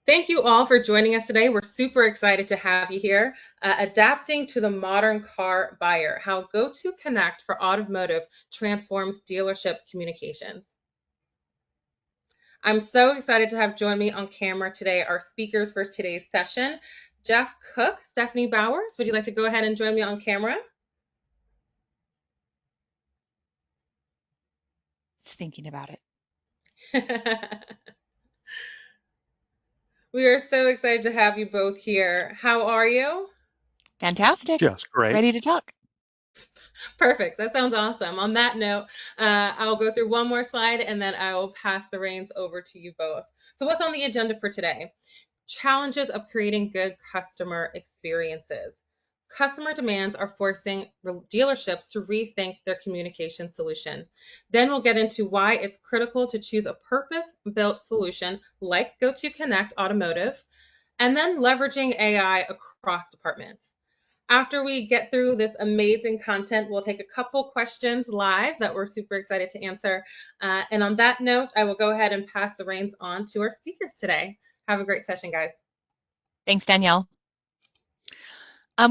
Thank you all for joining us today. We're super excited to have you here. Adapting to the modern car buyer, how GoTo Connect for Automotive transforms dealership communications. I'm so excited to have join me on camera today our speakers for today's session, Jeff Cook, Stephanie Bowers. Would you like to go ahead and join me on camera? Thinking about it. We are so excited to have you both here. How are you? Fantastic. Just great. Ready to talk. Perfect. That sounds awesome. On that note, I'll go through one more slide and then I will pass the reins over to you both. So, what's on the agenda for today? Challenges of creating good customer experiences. Customer demands are forcing dealerships to rethink their communication solution. Then we'll get into why it's critical to choose a purpose built solution like GoTo Connect Automotive, and then leveraging AI across departments. After we get through this amazing content, we'll take a couple questions live that we're super excited to answer. And on that note, I will go ahead and pass the reins on to our speakers today. Have a great session, guys. Thanks, Danielle.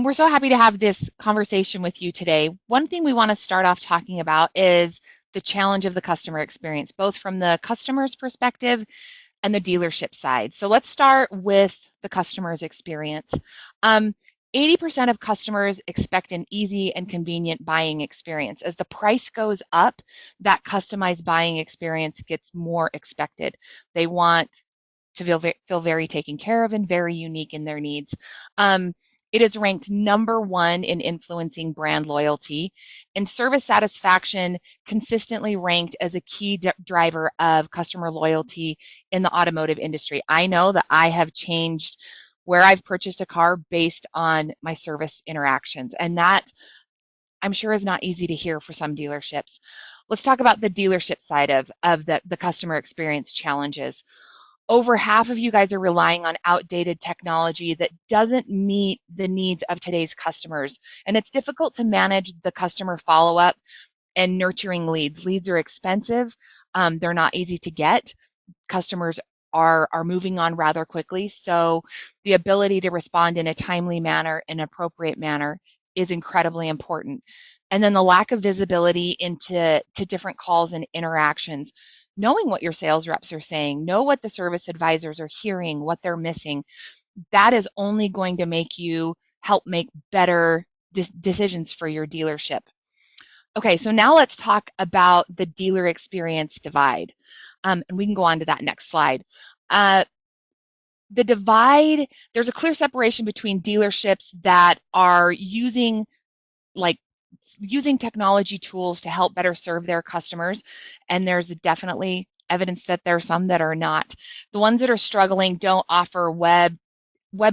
We're so happy to have this conversation with you today. One thing we want to start off talking about is the challenge of the customer experience, both from the customer's perspective and the dealership side. So let's start with the customer's experience. 80% of customers expect an easy and convenient buying experience. As the price goes up, that customized buying experience gets more expected. They want to feel very taken care of and very unique in their needs. It is ranked #1 in influencing brand loyalty, and service satisfaction consistently ranked as a key driver of customer loyalty in the automotive industry. I know that I have changed where I've purchased a car based on my service interactions, and that I'm sure is not easy to hear for some dealerships. Let's talk about the dealership side of the customer experience challenges. Over half of you guys are relying on outdated technology that doesn't meet the needs of today's customers. And it's difficult to manage the customer follow-up and nurturing leads. Leads are expensive. They're not easy to get. Customers are moving on rather quickly. So the ability to respond in a timely manner, an appropriate manner, is incredibly important. And then the lack of visibility into different calls and interactions. Knowing what your sales reps are saying, know what the service advisors are hearing, what they're missing, that is only going to make you help make better decisions for your dealership. Okay, so now let's talk about the dealer experience divide. And we can go on to that next slide. The divide, there's a clear separation between dealerships that are using technology tools to help better serve their customers, and there's definitely evidence that there are some that are not. The ones that are struggling don't offer web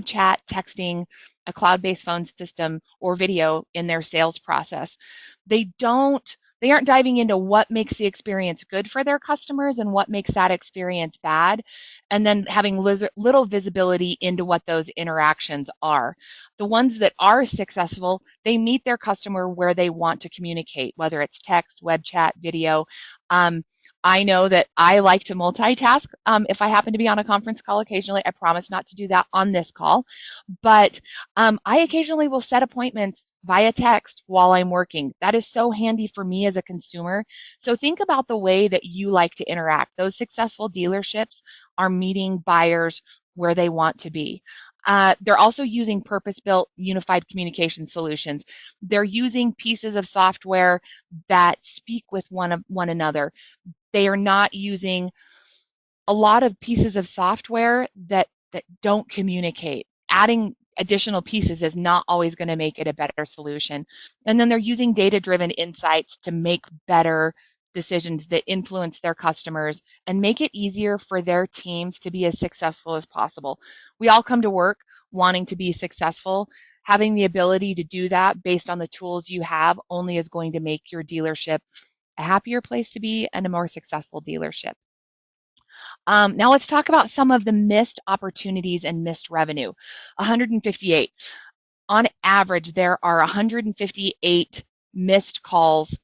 chat, texting, a cloud-based phone system, or video in their sales process. They aren't diving into what makes the experience good for their customers and what makes that experience bad, and then having little visibility into what those interactions are. The ones that are successful, they meet their customer where they want to communicate, whether it's text, web chat, video. I know that I like to multitask if I happen to be on a conference call occasionally. I promise not to do that on this call, but I occasionally will set appointments via text while I'm working. That is so handy for me as a consumer. So think about the way that you like to interact. Those successful dealerships are meeting buyers where they want to be. They're also using purpose-built unified communication solutions. They're using pieces of software that speak with one another. They are not using a lot of pieces of software that don't communicate. Adding additional pieces is not always going to make it a better solution. And then they're using data-driven insights to make better decisions that influence their customers and make it easier for their teams to be as successful as possible. We all come to work wanting to be successful. Having the ability to do that based on the tools you have only is going to make your dealership a happier place to be and a more successful dealership. Now let's talk about some of the missed opportunities and missed revenue. 158. On average, there are 158 missed calls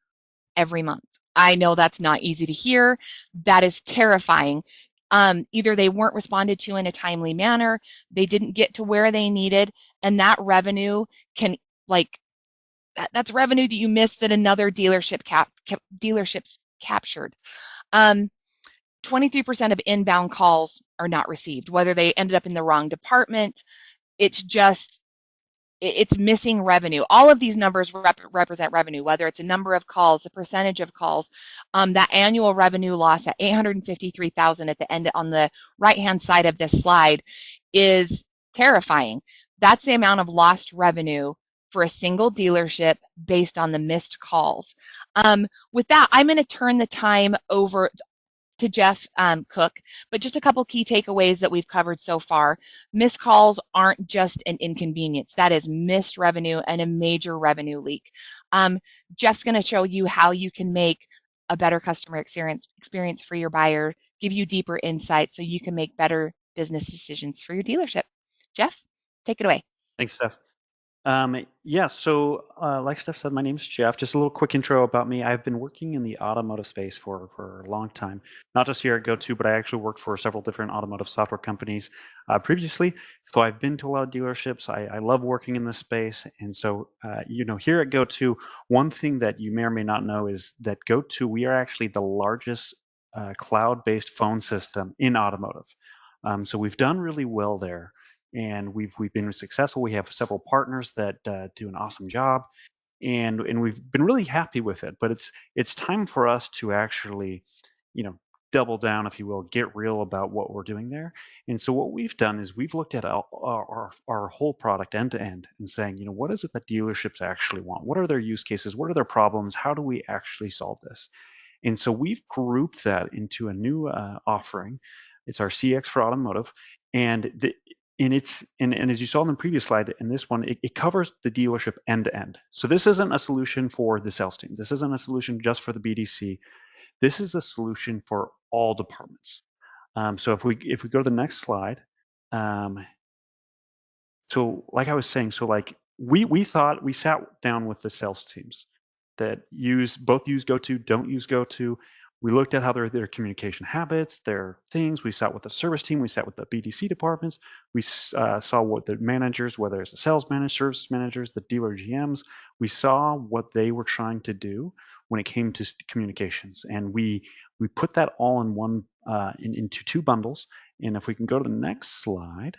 every month. I know that's not easy to hear. That is terrifying. Either they weren't responded to in a timely manner, they didn't get to where they needed, and that revenue can, like, that's revenue that you missed that another dealerships captured. Um, 23% of inbound calls are not received, whether they ended up in the wrong department. It's just it's missing revenue. All of these numbers represent revenue, whether it's a number of calls, a percentage of calls. That annual revenue loss at 853,000 at the end on the right-hand side of this slide is terrifying. That's the amount of lost revenue for a single dealership based on the missed calls. With that, I'm going to turn the time over to Jeff Cook, but just a couple key takeaways that we've covered so far. Missed calls aren't just an inconvenience. That is missed revenue and a major revenue leak. Jeff's going to show you how you can make a better customer experience for your buyer, give you deeper insights so you can make better business decisions for your dealership. Jeff, take it away. Thanks, Steph. Yeah, so like Steph said, my name's Jeff. Just a little quick intro about me. I've been working in the automotive space for a long time, not just here at GoTo, but I actually worked for several different automotive software companies previously. So I've been to a lot of dealerships. I love working in this space. And so, here at GoTo, one thing that you may or may not know is that GoTo, we are actually the largest cloud-based phone system in automotive. So we've done really well there, and we've been successful. We have several partners that do an awesome job, and we've been really happy with it. But it's time for us to actually, double down, if you will, get real about what we're doing there. And so what we've done is we've looked at our whole product end to end and saying, what is it that dealerships actually want? What are their use cases? What are their problems? How do we actually solve this? And so we've grouped that into a new offering. It's our CX for Automotive, and and as you saw in the previous slide, in this one, it covers the dealership end to end. So this isn't a solution for the sales team. This isn't a solution just for the BDC. This is a solution for all departments. So if we go to the next slide, um, so like I was saying, so like we thought, we sat down with the sales teams that both use GoTo, don't use GoTo. We looked at how their communication habits, their things. We sat with the service team. We sat with the BDC departments. We saw what the managers, whether it's the sales managers, service managers, the dealer GMs, we saw what they were trying to do when it came to communications, and we put that all in one into two bundles. And if we can go to the next slide.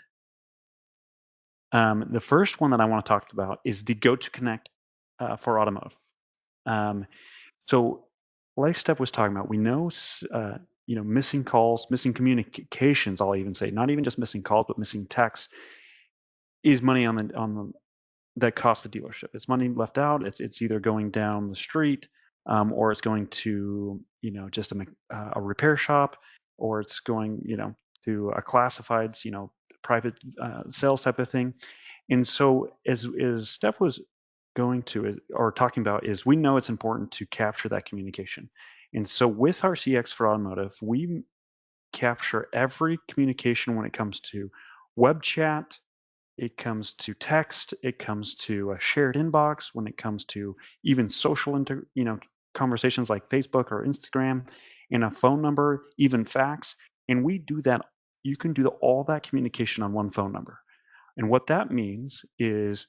The first one that I want to talk about is the GoTo Connect for Automotive. So, like Steph was talking about, we know, missing calls, missing communications. I'll even say, not even just missing calls, but missing texts, is money on the that costs the dealership. It's money left out. It's either going down the street, or it's going to just a repair shop, or it's going to a classifieds private sales type of thing. And so as Steph was going to or talking about, is we know it's important to capture that communication. And so with our CX for Automotive, we capture every communication when it comes to web chat, it comes to text, it comes to a shared inbox, when it comes to even social conversations like Facebook or Instagram, and a phone number, even fax. And we do that. You can do all that communication on one phone number. And what that means is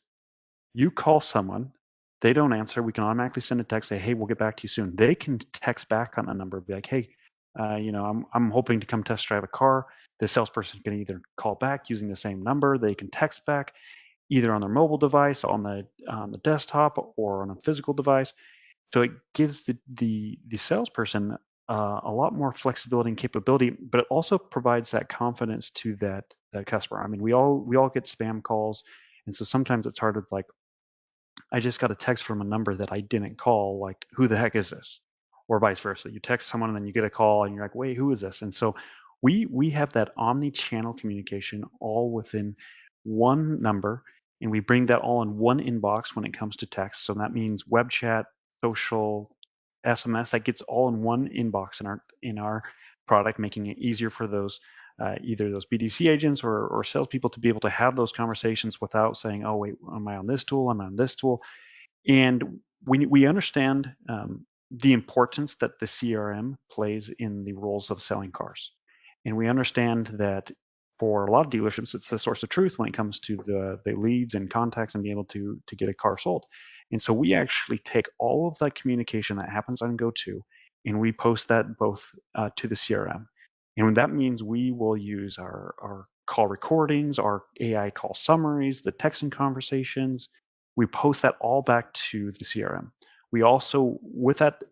you call someone, they don't answer, we can automatically send a text, say, hey, we'll get back to you soon. They can text back on a number, be like, hey, I'm hoping to come test drive a car. The salesperson can either call back using the same number, they can text back either on their mobile device, on the desktop, or on a physical device. So it gives the salesperson a lot more flexibility and capability, but it also provides that confidence to that customer. I mean, we all get spam calls, and so sometimes it's hard with, like, I just got a text from a number that I didn't call. Like, who the heck is this? Or vice versa. You text someone and then you get a call and you're like, wait, who is this? And so we have that omni-channel communication all within one number, and we bring that all in one inbox when it comes to text. So that means web chat, social, SMS. That gets all in one inbox in our product, making it easier for those either those BDC agents or salespeople to be able to have those conversations without saying, "Oh, wait, am I on this tool? Am I on this tool?" And we understand the importance that the CRM plays in the roles of selling cars. And we understand that for a lot of dealerships, it's the source of truth when it comes to the leads and contacts and being able to get a car sold. And so we actually take all of that communication that happens on GoTo and we post that both to the CRM. And that means we will use our call recordings, our AI call summaries, the texting conversations. We post that all back to the CRM. We also, with that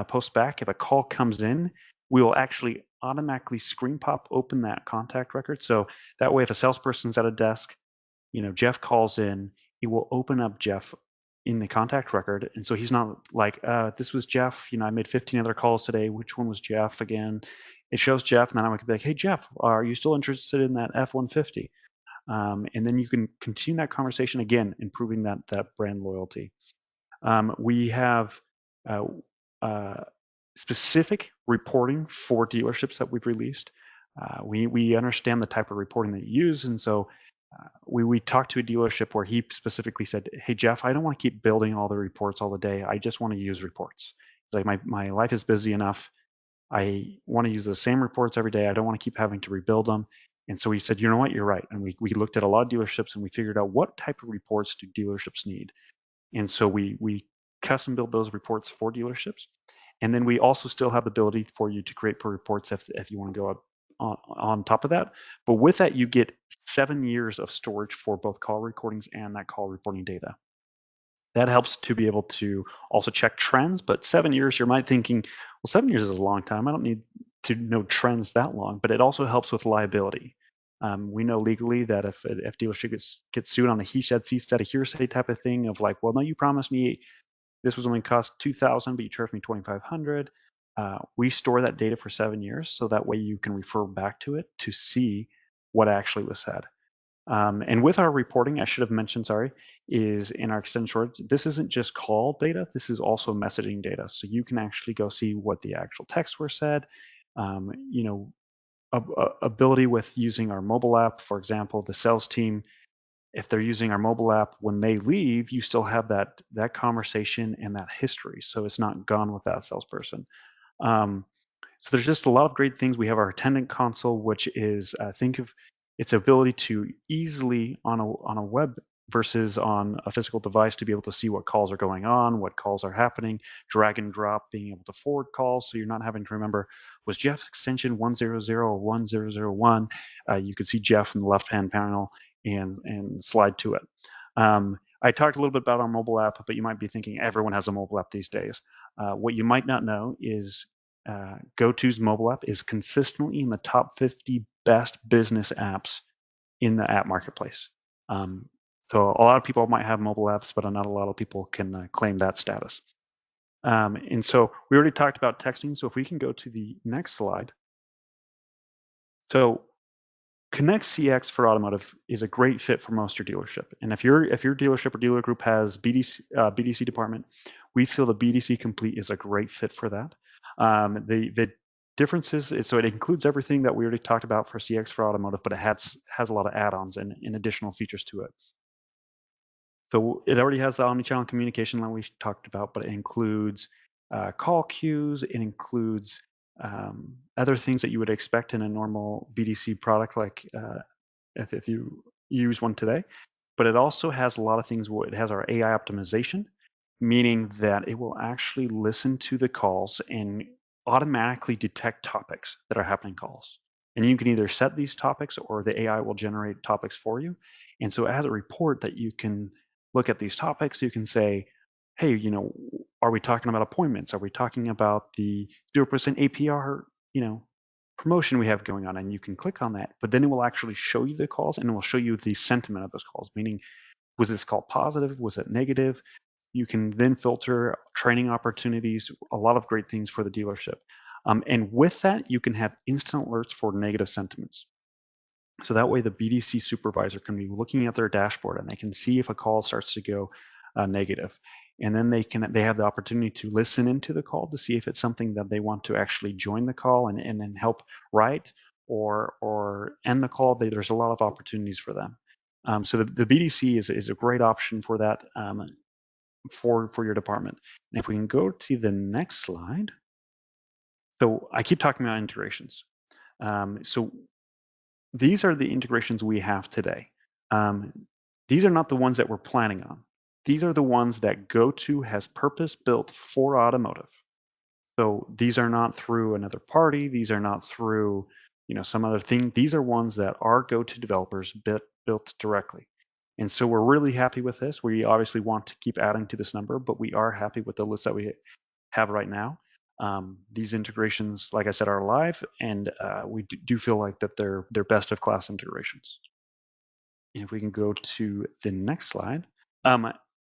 post back, if a call comes in, we will actually automatically screen pop open that contact record. So that way, if a salesperson's at a desk, Jeff calls in, it will open up Jeff in the contact record. And so he's not like, this was Jeff. I made 15 other calls today. Which one was Jeff again? It shows Jeff, and then I could be like, hey, Jeff, are you still interested in that F-150? And then you can continue that conversation again, improving that brand loyalty. We have specific reporting for dealerships that we've released. We understand the type of reporting that you use, and so we talked to a dealership where he specifically said, "Hey Jeff, I don't want to keep building all the reports all the day. I just want to use reports. It's like my life is busy enough. I want to use the same reports every day. I don't want to keep having to rebuild them." And so he said, "You know what? You're right." And we looked at a lot of dealerships and we figured out what type of reports do dealerships need. And so we custom build those reports for dealerships. And then we also still have the ability for you to create reports if you want to go up on top of that. But with that, you get 7 years of storage for both call recordings and that call reporting data. That helps to be able to also check trends, but 7 years, you might thinking, well, 7 years is a long time. I don't need to know trends that long, but it also helps with liability. We know legally that if dealership gets sued on a he said, she said, a hearsay type of thing of like, well, no, you promised me this was only cost $2,000, but you charged me $2,500. We store that data for 7 years, so that way you can refer back to it to see what actually was said. And with our reporting, I should have mentioned, sorry, is in our extended storage, this isn't just call data, this is also messaging data. So you can actually go see what the actual texts were said. Ability with using our mobile app, for example, the sales team, if they're using our mobile app, when they leave, you still have that conversation and that history. So it's not gone with that salesperson. So there's just a lot of great things. We have our attendant console, which is think of its ability to easily on a web versus on a physical device to be able to see what calls are going on, what calls are happening, drag and drop, being able to forward calls, so you're not having to remember, was Jeff's extension 100 or 1001? You could see Jeff in the left-hand panel and slide to it. I talked a little bit about our mobile app, but you might be thinking everyone has a mobile app these days. What you might not know is GoTo's mobile app is consistently in the top 50 best business apps in the app marketplace. So a lot of people might have mobile apps, but not a lot of people can claim that status. And so we already talked about texting. So if we can go to the next slide. So Connect CX for Automotive is a great fit for most of your dealership. And if your dealership or dealer group has BDC department, we feel the BDC Complete is a great fit for that. The differences, so it includes everything that we already talked about for CX for Automotive, but it has a lot of add-ons and additional features to it. So it already has the omnichannel communication that we talked about, but it includes call queues. It includes other things that you would expect in a normal BDC product, like if you use one today. But it also has a lot of things. It has our AI optimization, meaning that it will actually listen to the calls and automatically detect topics that are happening calls. And you can either set these topics or the AI will generate topics for you. And so it has a report that you can look at these topics. You can say, hey, are we talking about appointments? Are we talking about the 0% APR, promotion we have going on? And you can click on that, but then it will actually show you the calls and it will show you the sentiment of those calls, meaning, was this call positive? Was it negative? You can then filter training opportunities, a lot of great things for the dealership. And with that, you can have instant alerts for negative sentiments. So that way the BDC supervisor can be looking at their dashboard and they can see if a call starts to go negative. And then they have the opportunity to listen into the call to see if it's something that they want to actually join the call and then help write or end the call. There's a lot of opportunities for them. So the BDC is a great option for that for your department. And if we can go to the next slide. So I keep talking about integrations. So these are the integrations we have today. These are not the ones that we're planning on. These are the ones that GoTo has purpose built for automotive. So these are not through another party. These are not through, some other thing. These are ones that our GoTo developers built directly. And so we're really happy with this. We obviously want to keep adding to this number, but we are happy with the list that we have right now. These integrations, like I said, are live, and we do feel like that they're best of class integrations. And if we can go to the next slide.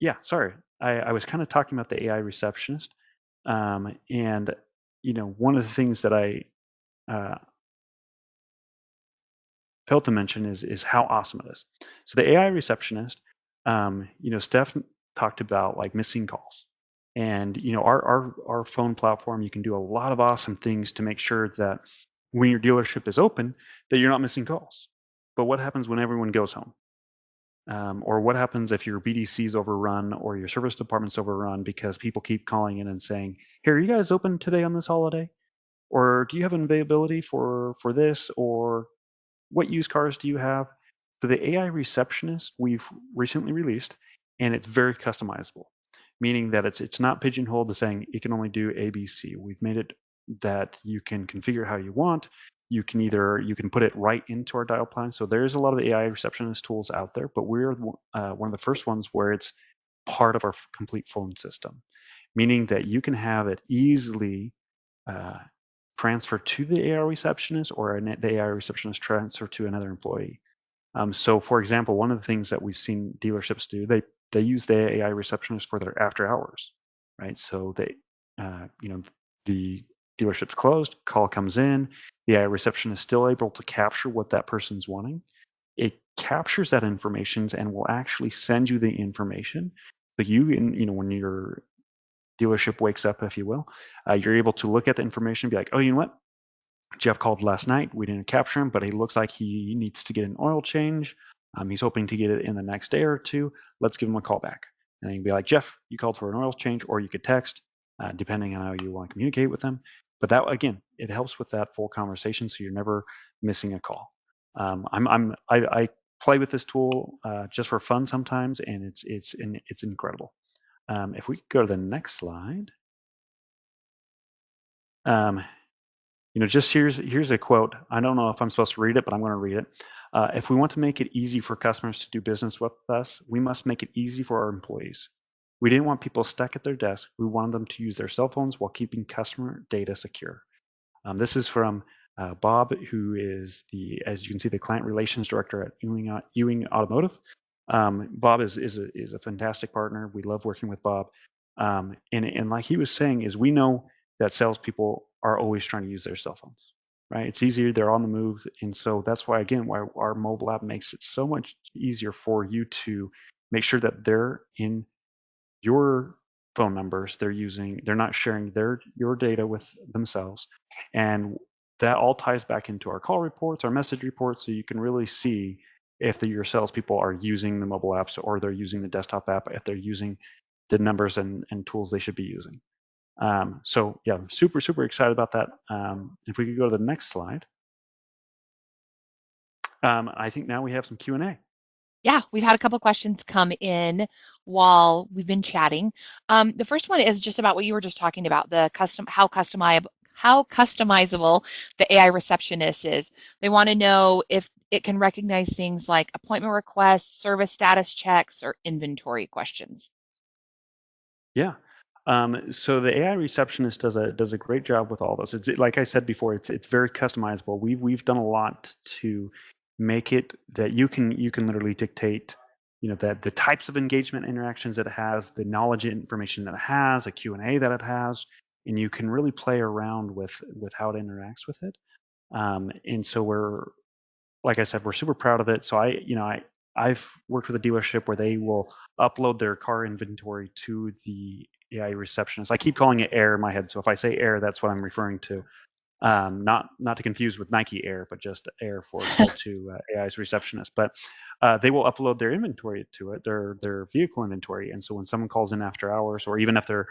Yeah, sorry. I was kind of talking about the AI receptionist. And, one of the things that I uh, failed to mention is how awesome it is. So the AI receptionist, Steph talked about like missing calls. And, our phone platform, you can do a lot of awesome things to make sure that when your dealership is open, that you're not missing calls. But what happens when everyone goes home? Or what happens if your BDC is overrun or your service department's overrun because people keep calling in and saying, "Hey, are you guys open today on this holiday? Or do you have an availability for this? Or what used cars do you have?" So the AI receptionist we've recently released, and it's very customizable, meaning that it's not pigeonholed to saying it can only do A, B, C. We've made it that you can configure how you want. You can put it right into our dial plan. So there's a lot of AI receptionist tools out there, but we're one of the first ones where it's part of our complete phone system, meaning that you can have it easily uh, transfer to the AI receptionist or the AI receptionist transfer to another employee. So, for example, one of the things that we've seen dealerships do, they use the AI receptionist for their after hours, right? So the dealership's closed, call comes in, the AI receptionist is still able to capture what that person's wanting. It captures that information and will actually send you the information. So when your dealership wakes up, if you will, you're able to look at the information and be like, oh, you know what? Jeff called last night. We didn't capture him, but he looks like he needs to get an oil change. He's hoping to get it in the next day or two. Let's give him a call back. And then you can be like, Jeff, you called for an oil change, or you could text, depending on how you want to communicate with them. But that, again, it helps with that full conversation, so you're never missing a call. I play with this tool just for fun sometimes, and it's incredible. If we go to the next slide. Just here's a quote. I don't know if I'm supposed to read it, but I'm going to read it. If we want to make it easy for customers to do business with us, we must make it easy for our employees. We didn't want people stuck at their desk. We wanted them to use their cell phones while keeping customer data secure. This is from Bob, who is as you can see, the client relations director at Ewing Automotive. Bob is a fantastic partner. We love working with Bob. And like he was saying, is we know that salespeople are always trying to use their cell phones, right? It's easier, they're on the move. And so that's why, again, why our mobile app makes it so much easier for you to make sure that they're in your phone numbers. They're not sharing your data with themselves. And that all ties back into our call reports, our message reports, so you can really see if your salespeople are using the mobile apps or they're using the desktop app, if they're using the numbers and tools they should be using. So yeah, I'm super, super excited about that. If we could go to the next slide. I think now we have some Q&A. Yeah, we've had a couple questions come in while we've been chatting. The first one is just about what you were just talking about, how customizable the AI receptionist is. They want to know if it can recognize things like appointment requests, service status checks, or inventory questions. Yeah. So the AI receptionist does a great job with all those. It's like I said before, it's very customizable. We've done a lot to make it that you can literally dictate, that the types of engagement interactions that it has, the knowledge information that it has, a Q&A that it has, and you can really play around with how it interacts with it. And so like I said, we're super proud of it. So I've worked with a dealership where they will upload their car inventory to the AI receptionist. I keep calling it Air in my head. So if I say Air, that's what I'm referring to. Not to confuse with Nike Air, but just Air for GoTo AI's receptionist. But they will upload their inventory to it, their vehicle inventory. And so when someone calls in after hours, or even if their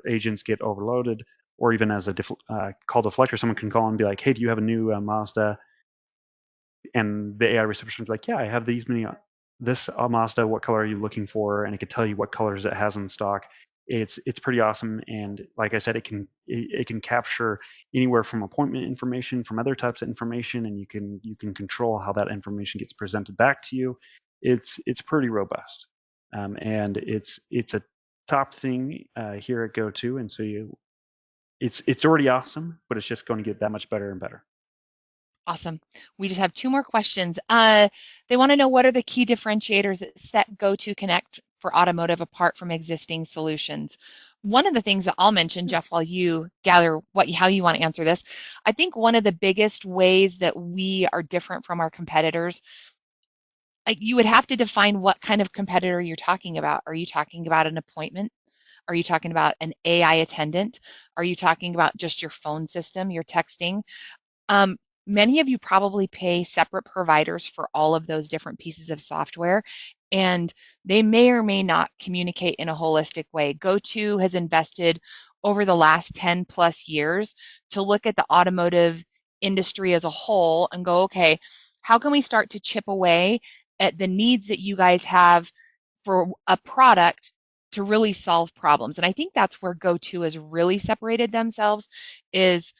agents get overloaded, or even as a call deflector, someone can call and be like, hey, do you have a new Mazda? And the AI reception is like, yeah, I have this Mazda. What color are you looking for? And it could tell you what colors it has in stock. It's pretty awesome. And like I said, it can capture anywhere from appointment information, from other types of information, and you can control how that information gets presented back to you. It's pretty robust, and it's a top thing here at GoTo. And so it's already awesome, but it's just going to get that much better and better. Awesome. We just have two more questions. They want to know, what are the key differentiators that set GoTo Connect for Automotive apart from existing solutions? One of the things that I'll mention, Jeff, while you gather how you want to answer this, I think one of the biggest ways that we are different from our competitors, you would have to define what kind of competitor you're talking about. Are you talking about an appointment? Are you talking about an AI attendant? Are you talking about just your phone system, your texting? Um, Many of you probably pay separate providers for all of those different pieces of software, and they may or may not communicate in a holistic way. GoTo has invested over the last 10 plus years to look at the automotive industry as a whole and go, okay, how can we start to chip away at the needs that you guys have for a product to really solve problems? And I think that's where GoTo has really separated themselves, is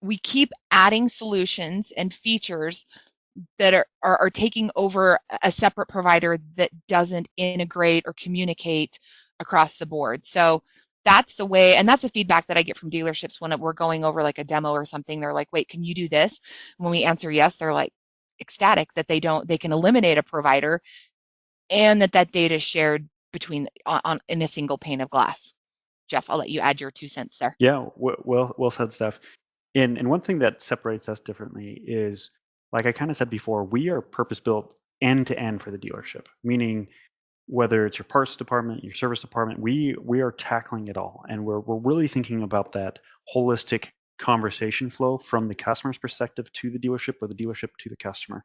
we keep adding solutions and features that are taking over a separate provider that doesn't integrate or communicate across the board. So that's the way, and that's the feedback that I get from dealerships when we're going over like a demo or something. They're like, wait, can you do this? When we answer yes, they're like ecstatic that they can eliminate a provider, and that data is shared between in a single pane of glass. Jeff, I'll let you add your 2 cents there. Yeah, well said, Steph. And one thing that separates us differently is, like I kind of said before, we are purpose built end to end for the dealership, meaning whether it's your parts department, your service department, we are tackling it all, and we're really thinking about that holistic conversation flow from the customer's perspective to the dealership, or the dealership to the customer.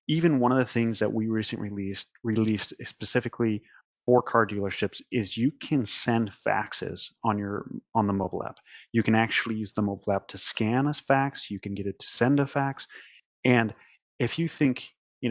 Even one of the things that we recently released specifically for car dealerships is you can send faxes on the mobile app. You can actually use the mobile app to scan a fax. You can get it to send a fax. And if you think, we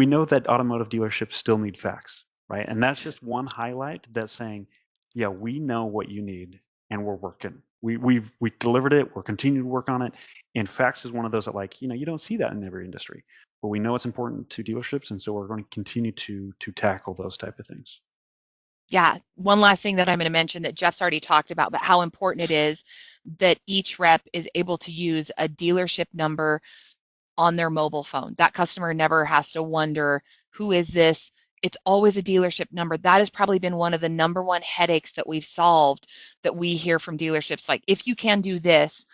know that automotive dealerships still need fax, right? And that's just one highlight that's saying, yeah, we know what you need, and we're working. We delivered it. We're continuing to work on it. And fax is one of those that, like, you don't see that in every industry, but we know it's important to dealerships, and so we're going to continue to tackle those type of things. Yeah, one last thing that I'm going to mention that Jeff's already talked about, but how important it is that each rep is able to use a dealership number on their mobile phone. That customer never has to wonder, who is this? It's always a dealership number. That has probably been one of the number one headaches that we've solved, that we hear from dealerships. Like, if you can do this,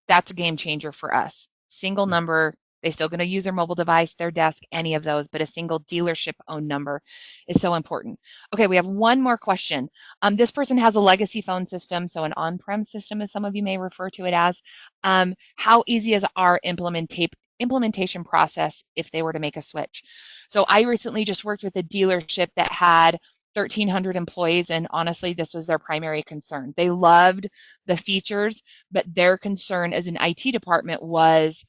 that's a game changer for us. Single number, they still going to use their mobile device, their desk, any of those, but a single dealership owned number is so important. Okay, we have one more question. This person has a legacy phone system, so an on-prem system, as some of you may refer to it as. How easy is our implementation process if they were to make a switch? So I recently just worked with a dealership that had 1,300 employees, and honestly, this was their primary concern. They loved the features, but their concern as an IT department was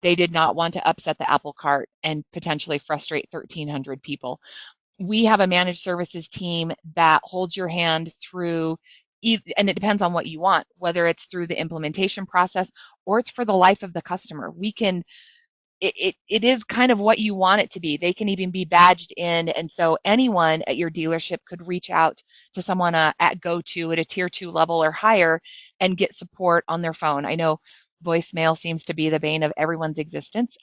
they did not want to upset the apple cart and potentially frustrate 1,300 people. We have a managed services team that holds your hand through, and it depends on what you want, whether it's through the implementation process or it's for the life of the customer. We can it is kind of what you want it to be. They can even be badged in, and so anyone at your dealership could reach out to someone at GoTo at a tier 2 level or higher and get support on their phone. I know voicemail seems to be the bane of everyone's existence,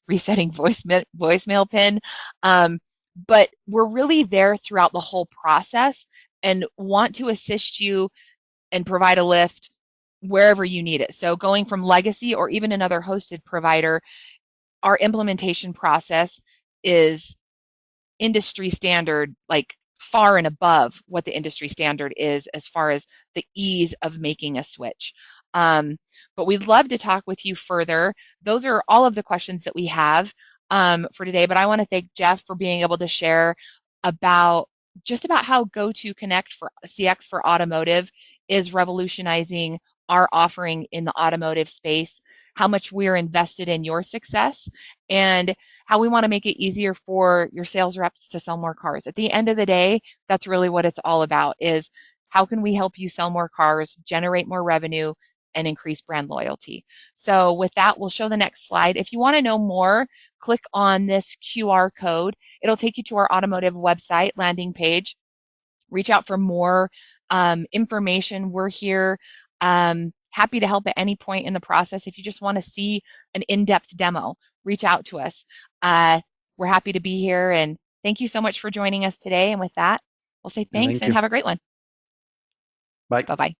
resetting voicemail pin, but we're really there throughout the whole process and want to assist you and provide a lift wherever you need it. So going from legacy or even another hosted provider, our implementation process is industry standard, like far and above what the industry standard is as far as the ease of making a switch. But we'd love to talk with you further. Those are all of the questions that we have for today, but I want to thank Jeff for being able to share about just about how GoTo Connect for CX for Automotive is revolutionizing our offering in the automotive space, how much we're invested in your success, and how we want to make it easier for your sales reps to sell more cars. At the end of the day, that's really what it's all about, is how can we help you sell more cars, generate more revenue, and increase brand loyalty. So with that, we'll show the next slide. If you want to know more, click on this QR code. It'll take you to our automotive website landing page. Reach out for more information. We're here, happy to help at any point in the process. If you just want to see an in-depth demo, reach out to us. We're happy to be here, and thank you so much for joining us today. And with that, we'll say thanks Thank and you. have a great one. Bye. Bye-bye.